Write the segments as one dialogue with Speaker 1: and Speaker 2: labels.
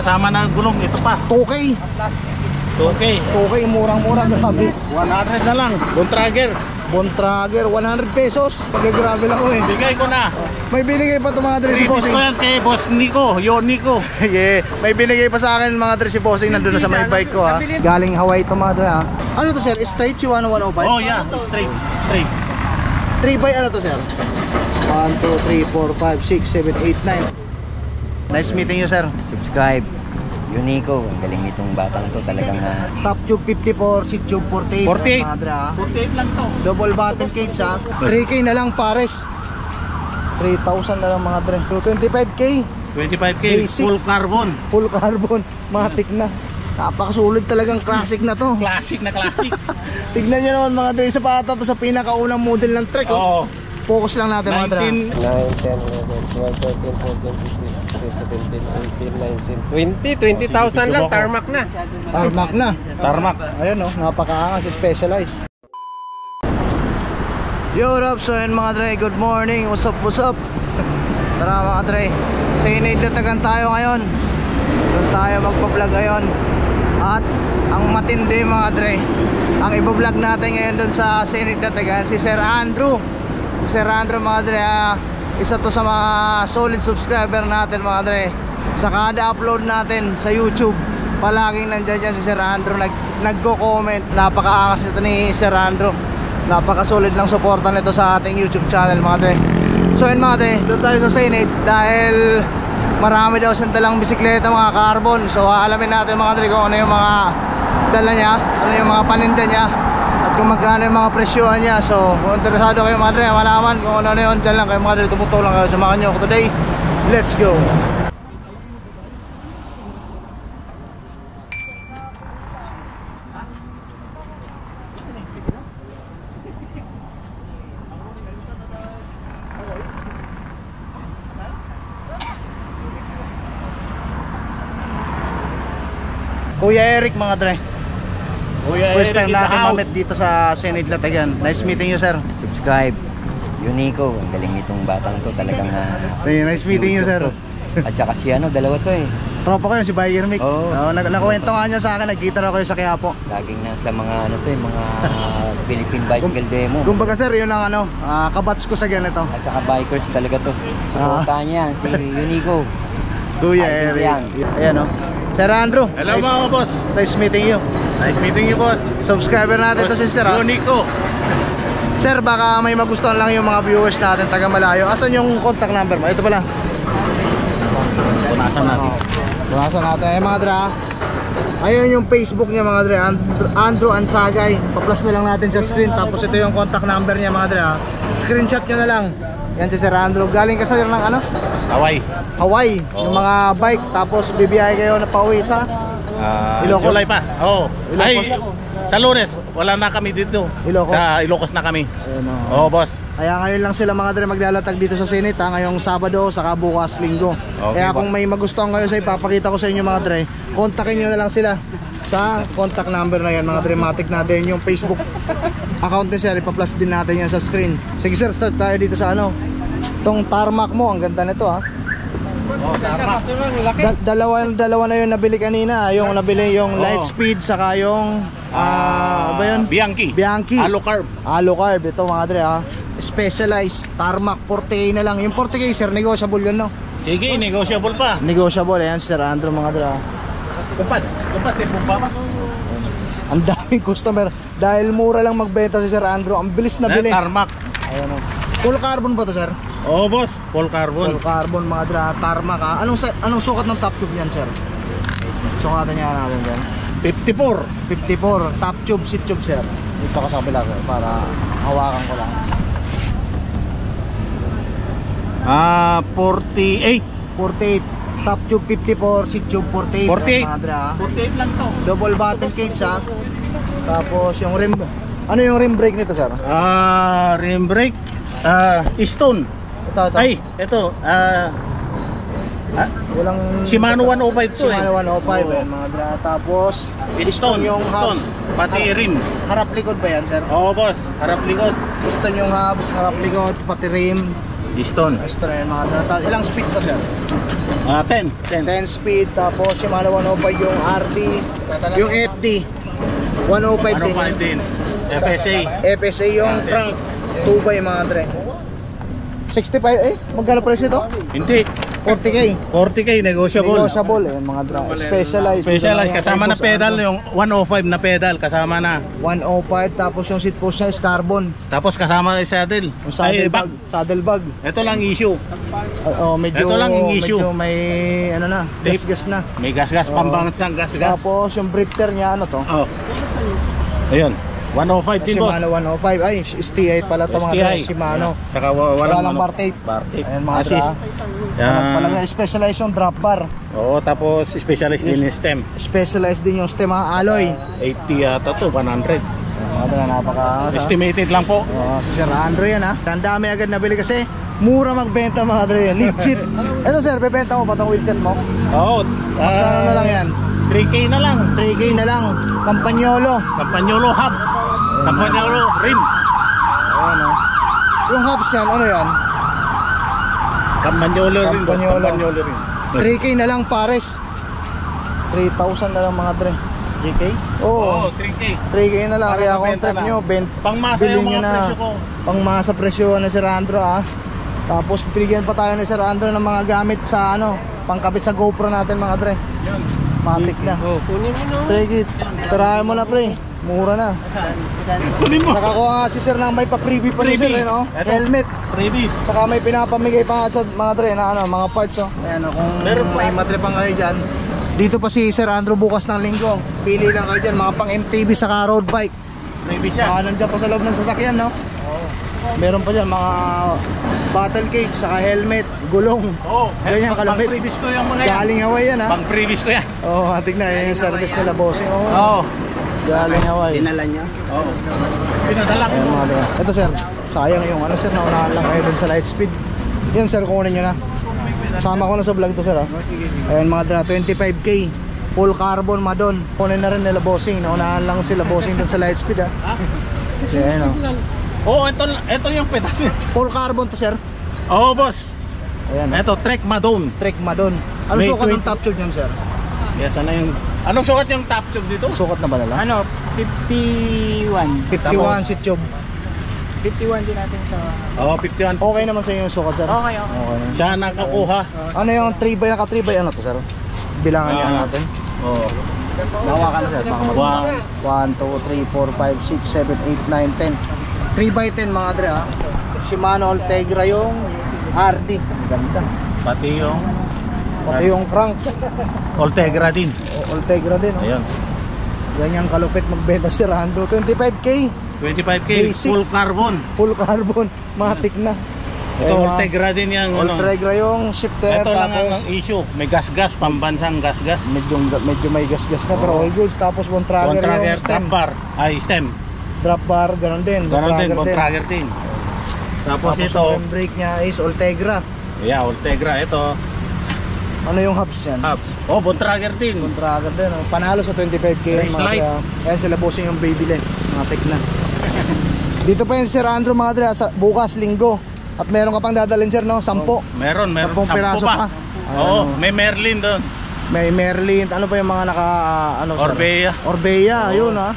Speaker 1: kasama na gulong, ito pa.
Speaker 2: 2K.
Speaker 1: 2K.
Speaker 2: 2K, murang-mura, grabe.
Speaker 1: 100 na lang, Bontrager.
Speaker 2: Bontrager, 100 pesos. Pag-grabe lang ko eh.
Speaker 1: Bigay ko na.
Speaker 2: May binigay pa ito mga dre si
Speaker 1: Bibis
Speaker 2: Bossing.
Speaker 1: ko yan kay Boss Nico, Yon Nico.
Speaker 2: Yeah. May binigay pa sa akin mga dre si Bossing. Nandun na sa may bike ko ha. Galing Hawaii ito mga dre ha. Ano to sir? Straight 105?
Speaker 1: Oh yeah, straight.
Speaker 2: 3 by ano to sir? 1, 2, 3, 4, 5, 6, 7, 8, 9. Nice meeting you sir.
Speaker 3: Subscribe. Unico, ang galing nitong batang to talagang
Speaker 2: Top tube 54, seat tube 48.
Speaker 1: 48.
Speaker 2: Mga dre ha.
Speaker 1: 48 lang to.
Speaker 2: Double battle cage ha. 3K na lang pares. 3,000 na lang mga dre. 25K.
Speaker 1: 25K,
Speaker 2: Basic.
Speaker 1: full carbon.
Speaker 2: Full carbon. Matik na. Napakasulit talagang classic na to.
Speaker 1: Classic na classic.
Speaker 2: Tignan nyo naman mga dre. Sa pata to sa pinakaunang model ng trek.
Speaker 1: Oo.
Speaker 2: Focus lang natin mga dre.
Speaker 1: 19.
Speaker 3: 20,000 lang, tarmac na.
Speaker 2: Tarmac na.
Speaker 1: Tarmac.
Speaker 2: Ayun o, napakaangas, specialized. Yo, Rob, so yun mga dre, good morning, what's up? Tara mga dre, Senate Latagan tayo ngayon. Doon tayo magpa-vlog ngayon. At ang matindi mga dre, ang iba-vlog natin ngayon doon sa Senate Latagan, si Sir Andrew. Sir Andrew mga dre, isa to sa mga solid subscriber natin mga dre. Sa kada upload natin sa YouTube, palaging nandyan dyan si Sir Andrew, nagko-comment. Napakaangas nito ni Sir Andrew. Napaka-solid lang suporta nito sa ating YouTube channel mga dre. So yun mga dre, doon tayo sa Senate dahil marami daw siyang dalang bisikleta mga carbon. So aalamin natin mga dre kung ano yung mga dala niya, ano yung mga paninda niya, at kung magkano yung mga presyohan niya. So kung interesado kayo mga dre, malaman kung ano yun, dyan lang kayo mga dre, tumutulong kayo, samahan nyo ako today. Let's go! Kuya Eric mga dre, first time natin mamit dito sa Senate Latagan. Nice meeting you sir.
Speaker 3: Subscribe. Unico, ang galing nitong batang to talagang
Speaker 2: Nice meeting you sir.
Speaker 3: At saka si ano, dalawa to eh.
Speaker 2: Tropa ko yun, si Bayer Mick.
Speaker 3: Oo.
Speaker 2: Nakuwento nga niya sa akin, nagkita raw kayo sa Quiapo.
Speaker 3: Laging nasa mga ano to eh, mga Philippine bicycle demo.
Speaker 2: Kumbaga sir, yun ang ano, kabats ko sa ganito.
Speaker 3: At saka bikers talaga to. Suportahan niya si Unico.
Speaker 2: Kuya
Speaker 3: Idol
Speaker 2: Eric.
Speaker 3: yan.
Speaker 2: Ayan o. Sir Andrew.
Speaker 1: Hello mga boss.
Speaker 2: Nice meeting you.
Speaker 1: Nice meeting you boss.
Speaker 2: Subscriber natin to si Sir.
Speaker 1: Yon Nico.
Speaker 2: Sir, baka may magustuhan lang yung mga viewers natin taga malayo. Asan yung contact number mo? Ito pala.
Speaker 1: Punasan natin.
Speaker 2: Punasan natin. Ay mga dra. Ayun yung Facebook niya mga dra. Andrew Ansagay. Pa-plus na lang natin sa screen. Tapos ito yung contact number niya mga dra. Screenshot nyo na lang. Yan si Sir Andrew. Galing ka sa ng ano? Hawaii. Yung mga bike. Tapos bibiyay kayo na pauwi sa Ilocos.
Speaker 1: July pa. Oo. Ay, sa Lunes, wala na kami dito.
Speaker 2: Ilocos.
Speaker 1: Sa Ilocos na kami.
Speaker 2: Ayun,
Speaker 1: Oo boss.
Speaker 2: Kaya ngayon lang sila mga dre maglalatag dito sa Senate ha, ngayong Sabado saka bukas Linggo.
Speaker 1: Okay,
Speaker 2: kaya kung may magustuhan kayo sa ipapakita ko sa inyo mga dre, kontakin nyo na lang sila sa contact number na yan mga dre. Matic na din yung Facebook account ni sir, ipa-plus din natin yan sa screen. Sige sir, start tayo dito sa ano, tong tarmac mo, ang ganda nito ha. Dalawa na yung nabili kanina, yung nabili yung light speed saka yung ba yun? Bianchi Alucarb ito mga dre ha. Specialized tarmac 40K na lang. Yung 40K sir, negotiable yun no?
Speaker 1: Sige, negotiable pa.
Speaker 2: Negotiable yan Sir Andrew mga dre ha.
Speaker 1: Kupad, pa.
Speaker 2: Ang daming customer dahil mura lang magbenta si Sir Andrew. Ang bilis na bili.
Speaker 1: Tarmac.
Speaker 2: Ayan o. Full carbon ba to sir?
Speaker 1: Oo boss, full carbon.
Speaker 2: Full carbon mga dre ha. Tarmac ha. Anong sukat ng top tube niyan sir? Sukatan niya natin dyan.
Speaker 1: 54.
Speaker 2: Top tube, seat tube sir. Dito ka sa kabila sir para hawakan ko lang.
Speaker 1: 48.
Speaker 2: Top tube 54, seat tube 48.
Speaker 1: 48.
Speaker 2: Mga dre ha.
Speaker 1: 48 lang to.
Speaker 2: Double battle cage ha. Tapos yung rim. Ano yung rim brake nito sir?
Speaker 1: Rim brake. Stone.
Speaker 2: Ito.
Speaker 1: Ay, ito.
Speaker 2: Walang
Speaker 1: Shimano 105 to
Speaker 2: Shimano 105 eh, mga dra. Tapos
Speaker 1: Stone
Speaker 2: yung
Speaker 1: Stone.
Speaker 2: hubs.
Speaker 1: Pati rim.
Speaker 2: Harap likod ba yan sir?
Speaker 1: Oo boss, harap likod.
Speaker 2: Piston yung hubs, harap likod, pati rim.
Speaker 1: Piston.
Speaker 2: Extra yan mga dre. Ilang speed to sir?
Speaker 1: 10.
Speaker 2: 10 speed, tapos Shimano 105 yung RD, yung FD 105 din.
Speaker 1: 105 din. FSA.
Speaker 2: FSA yung crank 2x mga dre. 65 magkano price ito?
Speaker 1: Hindi.
Speaker 2: 40k.
Speaker 1: 40k negotiable.
Speaker 2: Negotiable mga dre. Specialized.
Speaker 1: Specialized kasama na pedal yung 105 na pedal kasama na.
Speaker 2: 105 tapos yung seat post niya is carbon.
Speaker 1: Tapos kasama yung saddle.
Speaker 2: Yung saddle bag, saddle bag.
Speaker 1: Ito lang issue.
Speaker 2: Medyo
Speaker 1: Ito lang yung issue.
Speaker 2: Medyo may ano na, gas na.
Speaker 1: May gas-gas, pambansang gas-gas.
Speaker 2: Tapos yung drifter niya ano to?
Speaker 1: Oh. Ayun. 105 din boss.
Speaker 2: Shimano 105. Ay, STI pala to mga dre. Shimano.
Speaker 1: Saka
Speaker 2: Walang bar tape.
Speaker 1: Bar tape.
Speaker 2: Ayan mga dre.
Speaker 1: Assist.
Speaker 2: Pala specialized yung drop bar.
Speaker 1: Oo, tapos specialist din yung stem.
Speaker 2: Specialized din yung stem mga alloy.
Speaker 1: 80 yata to, 100.
Speaker 2: Mga dre, napaka
Speaker 1: Estimated lang po.
Speaker 2: si Sir Andrew yan ha. Ang dami agad nabili kasi mura magbenta mga dre. Legit. Ito sir, bebenta mo pa itong wheelset mo?
Speaker 1: Oo.
Speaker 2: Magkano na lang yan?
Speaker 1: 3K na lang.
Speaker 2: 3K na lang. Campagnolo.
Speaker 1: Campagnolo hubs. Campagnolo rim.
Speaker 2: Ayan o. Yung hubs yan, ano yan?
Speaker 1: Campagnolo rim.
Speaker 2: Campagnolo.
Speaker 1: Campagnolo rim.
Speaker 2: 3K na lang pares. 3,000 na lang mga dre.
Speaker 1: 3K?
Speaker 2: Oo.
Speaker 1: 3K.
Speaker 2: 3K na lang.
Speaker 1: Para
Speaker 2: Kaya
Speaker 1: mabenta
Speaker 2: contact
Speaker 1: na.
Speaker 2: nyo.
Speaker 1: Pangmasa
Speaker 2: Bilhin
Speaker 1: yung
Speaker 2: nyo
Speaker 1: mga
Speaker 2: na.
Speaker 1: presyo ko.
Speaker 2: Pangmasa presyo ni Sir Andrew ah. Tapos bigyan pa tayo ni Sir Andrew ng mga gamit sa ano, pangkabit sa GoPro natin mga dre.
Speaker 1: Yan.
Speaker 2: Matik na.
Speaker 1: Kunin mo no.
Speaker 2: Take it. Tirahan mo na pre. Mura na.
Speaker 1: Kunin mo.
Speaker 2: Nakakuha nga si Sir ng may pa-freebie pa si Sir
Speaker 1: Freebie.
Speaker 2: no?
Speaker 1: Eto.
Speaker 2: Helmet.
Speaker 1: Freebies.
Speaker 2: Saka may pinapamigay pa nga sa mga dre na ano, mga parts oh. Ayan oh, kung
Speaker 1: Meron pa.
Speaker 2: may matripang kayo dyan. Dito pa si Sir Andrew bukas ng linggo. Pili lang kayo dyan, mga pang MTB saka road bike.
Speaker 1: Freebies siya.
Speaker 2: Nandiyan pa sa loob ng sasakyan no? Meron pa dyan mga battle cage, saka helmet, gulong.
Speaker 1: Oo.
Speaker 2: Ganyan kalapit.
Speaker 1: Pang freebies ko yung mga yan.
Speaker 2: Galing Hawaii yan ha.
Speaker 1: Pang freebies ko yan.
Speaker 2: Oo, tignan yun yung service nila bossing. Oo.
Speaker 1: Oo.
Speaker 2: Galing Hawaii.
Speaker 3: Dinala niya.
Speaker 1: Oo. Pinadala ko.
Speaker 2: Ayan, mga dre. Ito sir, sayang yung ano sir, naunahan lang kayo dun sa light speed. Yan sir, kunin nyo na. Sama ko na sa vlog to sir. Ayan mga dre, 25k. Full carbon madon. Kunin na rin nila bossing. Naunahan lang sila bossing dun sa light speed ha. Kasi ayan o.
Speaker 1: Oo, ito yung pedal.
Speaker 2: Full carbon to sir.
Speaker 1: Oo, boss.
Speaker 2: Ayan o.
Speaker 1: Ito, Trek Madon.
Speaker 2: Trek madon. Ano
Speaker 1: May
Speaker 2: sukat ng
Speaker 1: 20.
Speaker 2: top tube yan sir?
Speaker 1: Yes, ano yung... Anong sukat yung top tube dito?
Speaker 2: Sukat na ba nila?
Speaker 3: Ano, 51.
Speaker 2: 51 seat tube.
Speaker 3: 51 din natin sa...
Speaker 1: Oo, 51.
Speaker 2: Okay naman sa inyo yung sukat sir?
Speaker 3: Okay.
Speaker 2: Okay na.
Speaker 1: Siya nakakuha.
Speaker 2: Ano yung 3x naka 3x ano to sir? Bilangan niya natin.
Speaker 1: Oo.
Speaker 2: Hawakan na sir, baka mag 1, 2, 3, 4, 5, 6, 7, 8, 9, 10 3x10 mga dre ha. Shimano Ultegra yung RD. Ganda.
Speaker 1: Pati yung
Speaker 2: Pati yung crank
Speaker 1: Ultegra din.
Speaker 2: Ultegra din oh.
Speaker 1: Ayun.
Speaker 2: Ganyan kalupit magbenta si Rando. 25k
Speaker 1: 25k,
Speaker 2: Basic.
Speaker 1: full carbon.
Speaker 2: full carbon. Matik na.
Speaker 1: Ito, Ultegra din yung ano.
Speaker 2: Ultegra yung shifter.
Speaker 1: Ito lang
Speaker 2: tapos
Speaker 1: ang issue. May gas-gas, pambansang gas-gas.
Speaker 2: medyo may gas-gas na pero all goods. Tapos Bontrager
Speaker 1: One tracker,
Speaker 2: yung stem.
Speaker 1: drop bar. Ay, stem.
Speaker 2: Drop bar, ganun din.
Speaker 1: Ganon din,
Speaker 2: Bontrager
Speaker 1: Bontrager din. Tapos
Speaker 2: Tapos
Speaker 1: ito,
Speaker 2: yung brake niya is Ultegra.
Speaker 1: yeah, Ultegra. Ito,
Speaker 2: Ano yung hubs yan?
Speaker 1: hubs. Oh, Bontrager din.
Speaker 2: Contractor din. Oh. Panalo sa 25k.
Speaker 1: Race light.
Speaker 2: Ayan sila bossing yung baby leg. Matik na. Dito pa yung Sir Andrew mga dre. Bukas, linggo. At meron ka pang dadalhin sir no? 10.
Speaker 1: Meron
Speaker 2: 10
Speaker 1: sampu
Speaker 2: piraso pa.
Speaker 1: Oo,
Speaker 2: Ano?
Speaker 1: may Merlin doon.
Speaker 2: May Merlin. Ano pa yung mga naka... ano, sir?
Speaker 1: Orbea.
Speaker 2: Orbea. Yun ha.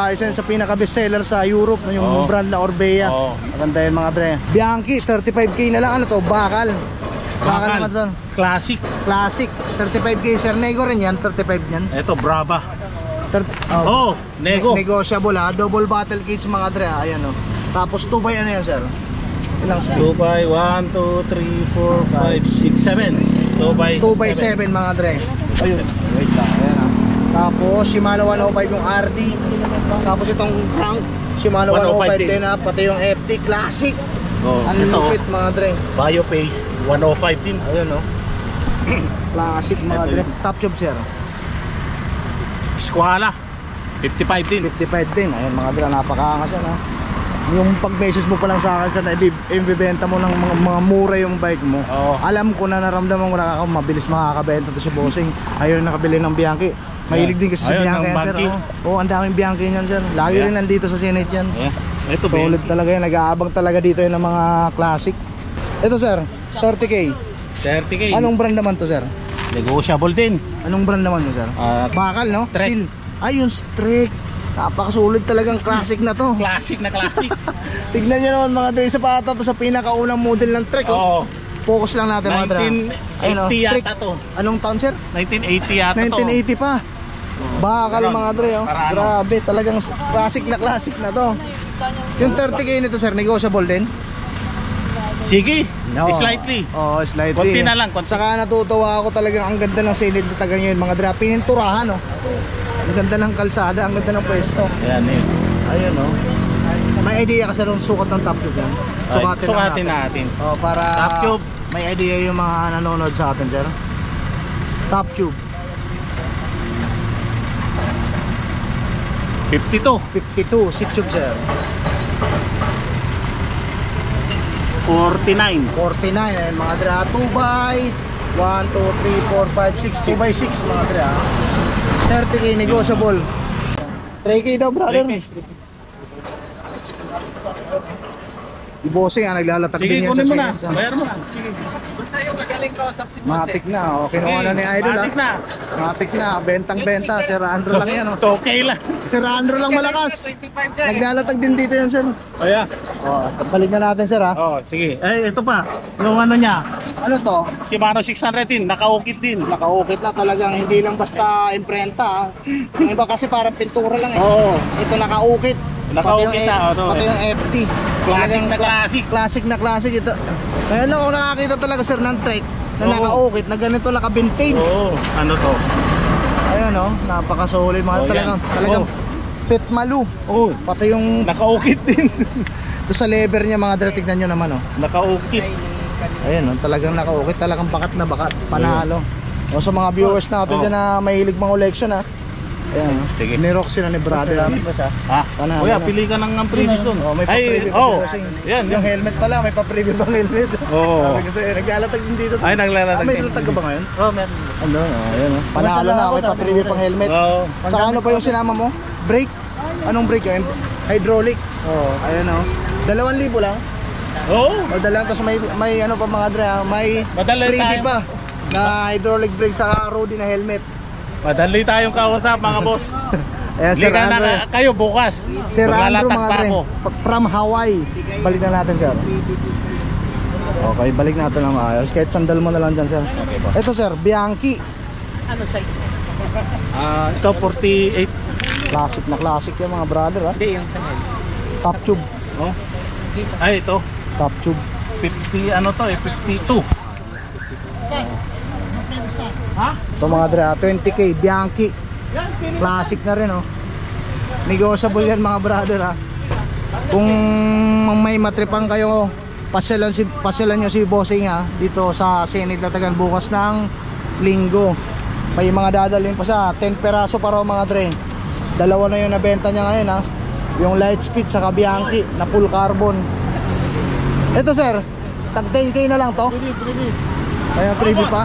Speaker 2: Isa sa pinaka bestseller sa Europe. Yung
Speaker 1: Oo.
Speaker 2: brand na Orbea.
Speaker 1: Oo.
Speaker 2: Maganda yun mga dre. Bianchi. 35k na lang. Ano to? Bakal. Bakal naman sir.
Speaker 1: Classic.
Speaker 2: Classic. 35k sir. Nego rin yan. 35 yan.
Speaker 1: Ito, Brava.
Speaker 2: 30,
Speaker 1: Oh, Nego.
Speaker 2: Negotiable ha. Double battle cage mga dre ha. Ayan o. Tapos 2x ano yan sir? Ilang speed?
Speaker 1: 2 by 1, 2, 3, 4, 5, 6, 7. 2 by
Speaker 2: 2x7 mga dre. Ayun. Wait lang. Ayan ha. Tapos Shimano 105 yung RD. Tapos itong crank Shimano 105 din ha. Pati yung FT Classic.
Speaker 1: Oh,
Speaker 2: Ang
Speaker 1: ito,
Speaker 2: lupit mga dre.
Speaker 1: Biopace 105 din.
Speaker 2: Ayun o. Classic mga
Speaker 1: Ito
Speaker 2: dre.
Speaker 1: yun.
Speaker 2: Top tube sir.
Speaker 1: Squala 55 din.
Speaker 2: 55 din. Ayun mga dre. Napakaangas yan ha. Yung pag-message mo pa lang sa akin sa ibibenta mo ng mga mura yung bike mo.
Speaker 1: Oo.
Speaker 2: Alam ko na naramdaman ko na ako mabilis makakabenta to si bossing. Ayun nakabili ng Bianchi. Mahilig din kasi si
Speaker 1: Ayun,
Speaker 2: Bianchi
Speaker 1: ng
Speaker 2: yan sir.
Speaker 1: Bianchi.
Speaker 2: Oo, ang daming Bianchi niyan sir. Lagi
Speaker 1: Yeah.
Speaker 2: rin nandito sa Senate yan.
Speaker 1: Yeah. Ito
Speaker 2: Solid talaga yan. Nag-aabang talaga dito yun ng mga classic. Ito sir, 30K.
Speaker 1: 30K.
Speaker 2: Anong brand naman to sir?
Speaker 1: Negotiable din.
Speaker 2: Anong brand naman to sir? Bakal no?
Speaker 1: Trek.
Speaker 2: Steel. Ay yung Trek. Napakasulit talagang classic na to.
Speaker 1: Classic na classic.
Speaker 2: Tignan nyo naman mga dre, sapatos to sa pinakaunang model ng Trek.
Speaker 1: Oo.
Speaker 2: Focus lang natin mga dre.
Speaker 1: 1980
Speaker 2: Trek.
Speaker 1: yata to.
Speaker 2: Anong taon sir?
Speaker 1: 1980 yata to.
Speaker 2: 1980 pa. Bakal mga dre oh.
Speaker 1: Para ano?
Speaker 2: Grabe, talagang classic na to. Yung 30K nito sir, negotiable din?
Speaker 1: Sige,
Speaker 2: No.
Speaker 1: slightly.
Speaker 2: Oo, slightly.
Speaker 1: Konti na lang, konti.
Speaker 2: Saka natutuwa ako talagang ang ganda ng silid na taga ngayon mga dre. Pininturahan oh. Ang ganda ng kalsada, ang ganda ng pwesto.
Speaker 1: Ayan eh.
Speaker 2: Ayun oh. May idea ka sa rin sukat ng top tube yan?
Speaker 1: Sukatin natin.
Speaker 2: Oh, para
Speaker 1: Top tube.
Speaker 2: may idea yung mga nanonood sa atin sir. Top tube
Speaker 1: 52.
Speaker 2: 52, seat tube sir
Speaker 1: 49.
Speaker 2: 49, ayun mga dre 2x 1, 2, 3, 4, 5, 6 2x6 mga dre 30K negotiable 3K daw brother. Di bossing naglalatag
Speaker 1: Sige,
Speaker 2: din yan sa
Speaker 1: kunin mo na.
Speaker 2: silid.
Speaker 1: Bayar mo na. Sige.
Speaker 4: Basta yung magaling kausap si Boss
Speaker 2: Matik na, oh. Kinuha na ni Idol
Speaker 1: Matik na.
Speaker 2: Matik na, bentang-benta. Si Randro lang yan oh.
Speaker 1: Okay lang.
Speaker 2: Si Randro lang malakas.
Speaker 4: 25 dyan.
Speaker 2: Naglalatag din dito yan sir.
Speaker 1: Oh, yeah.
Speaker 2: Oh, balik na natin sir ha.
Speaker 1: Oh, sige. Eh, ito pa. Yung ano niya,
Speaker 2: Ano to?
Speaker 1: Shimano 600 din, nakaukit din.
Speaker 2: Nakaukit na talagang hindi lang basta imprenta. Yung iba kasi parang pintura lang eh.
Speaker 1: Oo.
Speaker 2: Ito nakaukit.
Speaker 1: Nakaukit na, ano,
Speaker 2: Pati yung FT.
Speaker 1: Classic
Speaker 2: Talagang
Speaker 1: na classic.
Speaker 2: Classic na classic ito. Ngayon lang ako nakakita talaga sir ng Trek na
Speaker 1: Oo.
Speaker 2: nakaukit na ganito naka-vintage.
Speaker 1: Oo. Ano to?
Speaker 2: Ayan oh, napakasulit mga
Speaker 1: Oh,
Speaker 2: talagang
Speaker 1: yan.
Speaker 2: talagang
Speaker 1: Oh.
Speaker 2: fit malu.
Speaker 1: Oo.
Speaker 2: Pati yung
Speaker 1: Nakaukit din.
Speaker 2: ito sa lever niya mga dre, tignan nyo naman oh.
Speaker 1: Nakaukit.
Speaker 2: Ayan oh, talagang nakaukit, talagang bakat na bakat, panalo. O sa mga viewers natin
Speaker 1: Oh.
Speaker 2: dyan na mahilig mga collection ha. Ayan oh.
Speaker 1: Sige.
Speaker 2: Nirox sila ni brother namin ba siya?
Speaker 1: Ha?
Speaker 2: Panalo
Speaker 1: Kuya,
Speaker 2: na.
Speaker 1: pili ka ng previous doon.
Speaker 2: Oh, may
Speaker 1: Ay,
Speaker 2: pa-preview pa
Speaker 1: oh.
Speaker 2: kasi.
Speaker 1: Yan,
Speaker 2: Yung helmet pala, may pa-preview bang helmet?
Speaker 1: Oo.
Speaker 2: Sabi kasi naglalatag din dito.
Speaker 1: Ay, naglalatag
Speaker 2: May
Speaker 1: din.
Speaker 2: latag ka ba ngayon?
Speaker 1: Oh, meron.
Speaker 2: Ano? Oh, ayan oh. Panalo na, may pa-preview pang helmet.
Speaker 1: Oo.
Speaker 2: Saka ano pa yung sinama mo? Brake? Anong brake yun? Hydraulic. Oh, ayan oh. 2,000 lang.
Speaker 1: Oo.
Speaker 2: O dala tapos may ano pa mga dre, may
Speaker 1: Madali
Speaker 2: freebie
Speaker 1: tayo.
Speaker 2: pa na hydraulic brake sa Rudy na helmet.
Speaker 1: Madali tayong kausap, mga boss.
Speaker 2: Ayan Sir
Speaker 1: Lika
Speaker 2: Andrew.
Speaker 1: na kayo bukas.
Speaker 2: Sir Andrew
Speaker 1: Maglalatag
Speaker 2: mga
Speaker 1: pa
Speaker 2: dre.
Speaker 1: ako.
Speaker 2: From Hawaii. Balik na natin sir. Okay, balik natin ng maayos. Kahit sandal mo na lang dyan sir.
Speaker 1: Okay, boss.
Speaker 2: Ito sir, Bianchi.
Speaker 1: Ito 48.
Speaker 2: Classic na classic yung mga brother ha.
Speaker 4: Hindi, yung Chanel.
Speaker 2: Top tube.
Speaker 1: Oh. Ay, ito.
Speaker 2: Top tube.
Speaker 1: 50 ano to eh, 52. Ha?
Speaker 2: Ito mga dre, 20K, Bianchi. Classic na rin oh. Negotiable yan mga brother ha. Kung may matripan kayo, pasyalan nyo si Bossing ha. Dito sa Senate Latagan bukas ng Linggo. May mga dadalhin pa sa 10 peraso para mga dre. Dalawa na yung nabenta niya ngayon ha. Yung light speed sa Bianchi na full carbon. Ito sir, tag 10K na lang to. Ayan, freebie pa.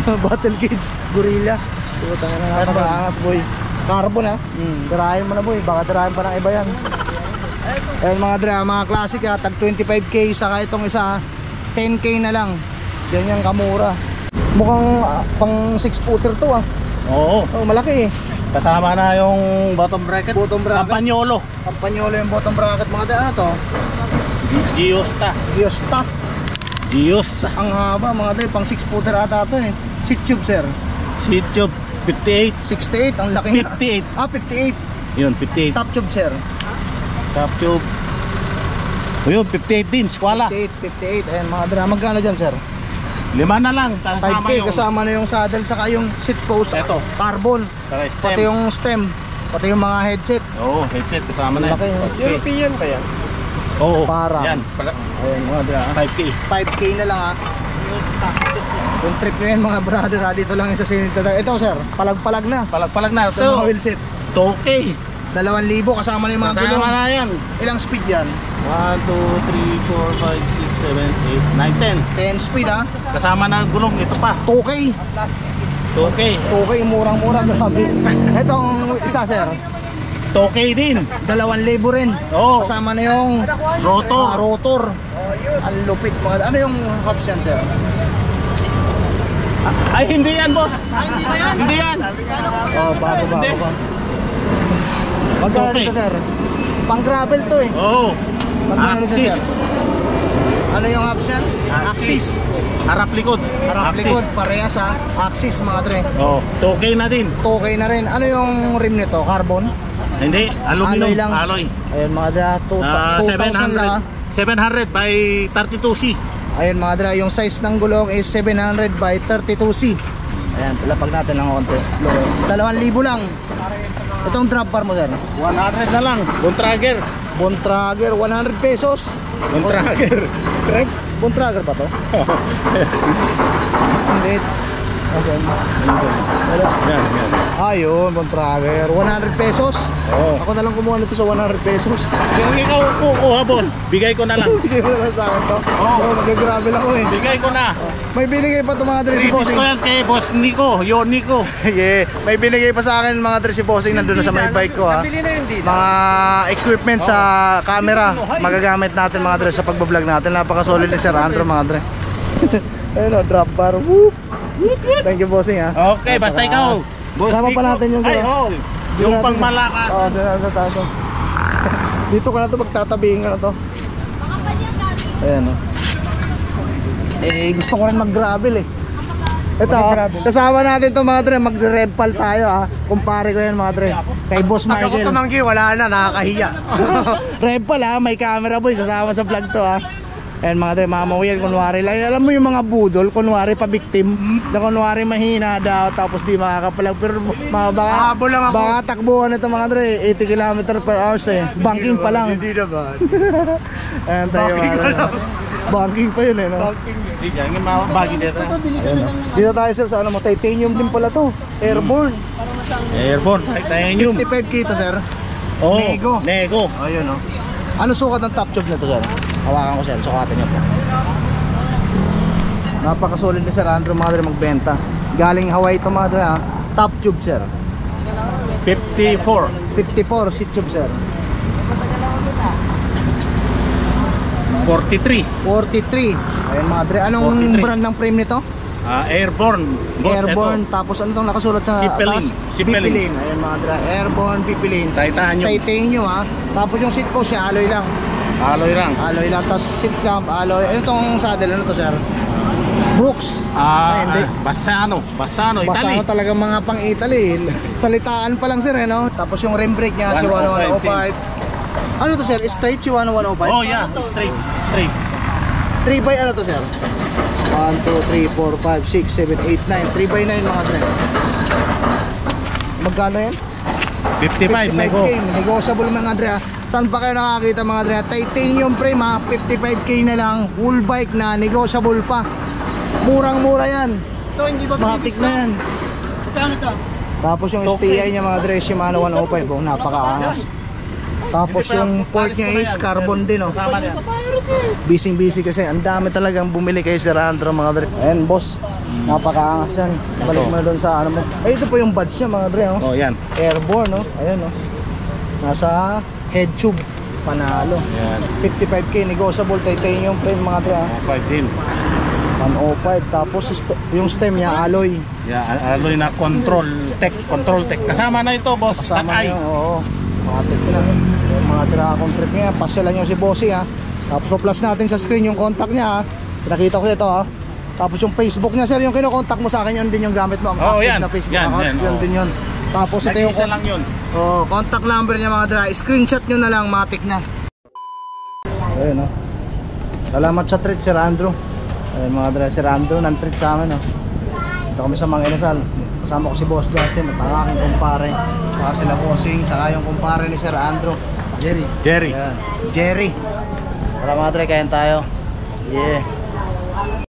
Speaker 2: Battle cage, gorilla. Putang na nakakaangas boy. Carbon ha. Tirahin mo na boy, baka tirahin pa ng iba yan. Ayan mga dre, mga classic ha, tag 25K, saka itong isa 10K na lang. Yan yung kamura. Mukhang pang 6 footer to ah.
Speaker 1: Oo.
Speaker 2: Oh, malaki eh.
Speaker 1: Kasama na yung bottom bracket.
Speaker 2: Bottom bracket.
Speaker 1: Campagnolo.
Speaker 2: Kampanyolo yung bottom bracket mga dre. Ano to?
Speaker 1: Giosta.
Speaker 2: Giosta.
Speaker 1: Giosta.
Speaker 2: Ang haba mga dre, pang 6 footer ata to eh. Seat tube sir.
Speaker 1: Seat tube 58.
Speaker 2: 68, ang laki na.
Speaker 1: 58.
Speaker 2: Ah, 58.
Speaker 1: Yun, 58.
Speaker 2: Top tube sir.
Speaker 1: Top tube. O yun, 58 din. Squala.
Speaker 2: 58. Ayan mga dre, magkano dyan sir?
Speaker 1: 5 na lang. Kasama
Speaker 2: 5K
Speaker 1: yung
Speaker 2: kasama na yung saddle saka yung seat post.
Speaker 1: Eto.
Speaker 2: Carbon.
Speaker 1: saka stem.
Speaker 2: Pati yung stem. Pati yung mga headset.
Speaker 1: Oo, headset. Kasama na
Speaker 2: Laki,
Speaker 1: yan.
Speaker 2: no?
Speaker 1: Okay.
Speaker 4: European ba yan?
Speaker 1: Oo.
Speaker 2: Parang.
Speaker 1: Yan.
Speaker 2: Ayan mga dre.
Speaker 1: 5K.
Speaker 2: 5K na lang ha. Yung trip nyo yan mga brother ha. Dito lang yung sa Sinita. Ito sir, palag-palag na.
Speaker 1: Palag-palag na.
Speaker 2: Ito mga
Speaker 1: Ito.
Speaker 2: wheelset.
Speaker 1: 2K.
Speaker 2: 2,000 kasama na yung mga gulong.
Speaker 1: Kasama na yan.
Speaker 2: Ilang speed yan?
Speaker 1: 1, 2, 3, 4, 5, 6, 7, 8, 9, 10.
Speaker 2: 10 speed ha.
Speaker 1: Kasama na gulong. Ito pa.
Speaker 2: 2K.
Speaker 1: 2K.
Speaker 2: 2K, murang-mura. Grabe. Itong isa sir.
Speaker 1: 2K din.
Speaker 2: 2,000 rin.
Speaker 1: Oo.
Speaker 2: Kasama na yung
Speaker 1: Rotor.
Speaker 2: rotor. Ang lupit mga. Ano yung hubs yan, sir?
Speaker 1: Ay, hindi yan, boss. Hindi yan.
Speaker 2: Oh, bago
Speaker 1: Hindi.
Speaker 2: pa. Magkano
Speaker 1: Okay.
Speaker 2: dito, sir? Pang gravel to eh.
Speaker 1: Oo.
Speaker 2: Magkano dito,
Speaker 1: Axis.
Speaker 2: sir? Ano yung hubs yan? Axis.
Speaker 1: Harap likod.
Speaker 2: Harap likod, parehas ha. Axis mga dre.
Speaker 1: Oo. 2K na din.
Speaker 2: Okay na rin. Ano yung rim nito? Carbon?
Speaker 1: Hindi. Aluminum.
Speaker 2: Alloy lang.
Speaker 1: Alloy.
Speaker 2: Ayun mga dre, 2,000 lang ha.
Speaker 1: 700 by 32C.
Speaker 2: Ayun mga dre, yung size ng gulong is 700 by 32C. Ayan, palapag natin ng konti. 2,000 lang. Itong drop bar mo dyan.
Speaker 1: 100 na lang. Bontrager.
Speaker 2: Bontrager, 100 pesos.
Speaker 1: Bontrager.
Speaker 2: Correct? Bontrager ba to? Hindi. Okay.
Speaker 1: Yan, yan.
Speaker 2: Ayun, Bontrager. 100 pesos.
Speaker 1: Oo.
Speaker 2: Ako na lang kumuha nito sa 100 pesos.
Speaker 1: Kung ikaw kukuha, boss, bigay ko na lang.
Speaker 2: Bigay mo na lang sa akin to. Oo, mag-gravel ako eh.
Speaker 1: Bigay ko na.
Speaker 2: May binigay pa itong mga dress si
Speaker 1: Ibis
Speaker 2: Bossing.
Speaker 1: ko yan kay Boss Nico. Yo, Nico.
Speaker 2: Yeah. May binigay pa sa akin mga dress si Bossing nandun na sa may bike ko ha.
Speaker 4: Bili na yun dito.
Speaker 2: Mga equipment sa camera. Magagamit natin mga dress sa pagbablog natin. Napaka-solid ni Sir Andrew mga dress. Ayun o, drop bar. Whoop. Thank you Bossing ha.
Speaker 1: Okay, basta ikaw. Boss
Speaker 2: Sama pa
Speaker 1: Nico.
Speaker 2: natin yun, sir.
Speaker 1: Ay, oh. Yung pang malakas.
Speaker 2: Oo, doon na sa taas. Dito ka na to, magtatabihin ka na to. Ayan o. Eh, gusto ko rin mag-gravel eh. Ito, kasama natin to mga dre, magre-redpal tayo ha. Kumpare ko yan mga dre. Kay Boss Michael.
Speaker 4: Ako tumanggi, wala na, nakakahiya.
Speaker 2: Redpal ha, may camera boy, sasama sa vlog to ha. Ayan mga dre, mamawiyan, kunwari lang. Alam mo yung mga budol, kunwari pa victim, na kunwari mahina daw, tapos di makakapalag. Pero baka,
Speaker 4: Habol lang ako.
Speaker 2: baka takbuhan ito mga dre, 80 km per hour eh. Banking pa lang.
Speaker 4: Hindi naman.
Speaker 2: Ayan tayo
Speaker 4: Banking
Speaker 2: mga
Speaker 4: pa
Speaker 2: dre.
Speaker 4: lang.
Speaker 2: Banking pa yun eh no?
Speaker 1: Hindi, yan yung bagi dito.
Speaker 2: Dito tayo sir sa ano mo, titanium din pala to. Airborne.
Speaker 1: Airborne, titanium.
Speaker 2: 55k to sir.
Speaker 1: Oh,
Speaker 2: Nego.
Speaker 1: Nego.
Speaker 2: Ayun o. Ano sukat ng top tube na to sir? Hawakan ko sir, sukatin niyo po. Napakasolid ni Sir Andrew mga dre magbenta. Galing Hawaii to mga dre ha. Top tube sir.
Speaker 1: 54.
Speaker 2: 54 seat tube sir.
Speaker 1: 43.
Speaker 2: 43. Ayun mga dre. Anong
Speaker 1: 43.
Speaker 2: brand ng frame nito?
Speaker 1: Airborne. Boss,
Speaker 2: Airborne. Tapos ano tong nakasulat sa
Speaker 1: Cipelin.
Speaker 2: taas?
Speaker 1: Cipelin.
Speaker 2: Cipelin. Ayun mga dre. Airborne, Cipelin.
Speaker 1: Titanium.
Speaker 2: Titanium ha. Tapos yung seat post niya alloy lang.
Speaker 1: Alloy lang.
Speaker 2: Alloy lang. Tapos seat clamp alloy. Ano tong saddle? Ano to sir? Brooks. Ay, hindi.
Speaker 1: Bassano. Bassano,
Speaker 2: Basta
Speaker 1: Italy.
Speaker 2: ano talaga mga pang Italy. Salitaan pa lang sir eh no. Tapos yung rim brake niya si
Speaker 1: 105.
Speaker 2: 1105. Ano to sir? Straight si 1105?
Speaker 1: Oh yeah, straight. Straight.
Speaker 2: 3 by ano to sir? 1, 2, 3, 4, 5, 6, 7, 8, 9 3 by 9 mga dre. Magkano yan?
Speaker 1: 55, nego.
Speaker 2: 55K, negotiable mga dre ha. Saan pa kayo nakakita mga dre? Titanium frame ha, 55k na lang. Full bike na, negotiable pa. Murang mura yan.
Speaker 4: Ito, hindi ba
Speaker 2: Matik na yan.
Speaker 4: Kano to?
Speaker 2: Tapos yung STI niya mga dre, Shimano 105 oh, napakaangas. Tapos yung port niya is carbon din oh.
Speaker 1: Tama yan.
Speaker 2: Busy kasi ang dami talagang bumili kay Sir Andrew mga dre. Ayan boss, napakaangas yan. Balik mo na doon sa ano mo. Ay ito po yung badge niya mga dre oh.
Speaker 1: Oh, yan.
Speaker 2: Airborne oh. Ayan oh. Nasa head tube. Panalo.
Speaker 1: Yan.
Speaker 2: 55k negotiable titanium frame mga dre ah.
Speaker 1: 5 din.
Speaker 2: 105 tapos yung stem niya alloy.
Speaker 1: Yeah, alloy na control tech. Kasama na ito, boss.
Speaker 2: Kasama
Speaker 1: Tatay.
Speaker 2: niyo, oo. Matik na. Yung mga Dragon trip niya, pasyalan niyo si Bossy ha. Tapos plus natin sa screen yung contact niya ha. Pinakita ko ito ha. Tapos yung Facebook niya sir, yung kino-contact mo sa akin, yun din yung gamit mo. Ang
Speaker 1: Oo,
Speaker 2: active
Speaker 1: yan.
Speaker 2: na Facebook
Speaker 1: Yan,
Speaker 2: account,
Speaker 1: yan,
Speaker 2: yun
Speaker 1: oo.
Speaker 2: din yun. Tapos ito yung
Speaker 1: Nag-isa lang yun.
Speaker 2: contact number niya mga dra. Screenshot niyo na lang, matik na. Ayun oh. Salamat sa treat Sir Andrew. Ayun mga dra, Sir Andrew nang treat sa amin oh. Ito kami sa Mang Inasal. Kasama ko si Boss Justin at ang aking kumpare. Saka sila Bossing, saka yung kumpare ni Sir Andrew, Jerry.
Speaker 1: Jerry.
Speaker 2: Yan. Jerry. Tara mga dre, kain tayo. Yeah.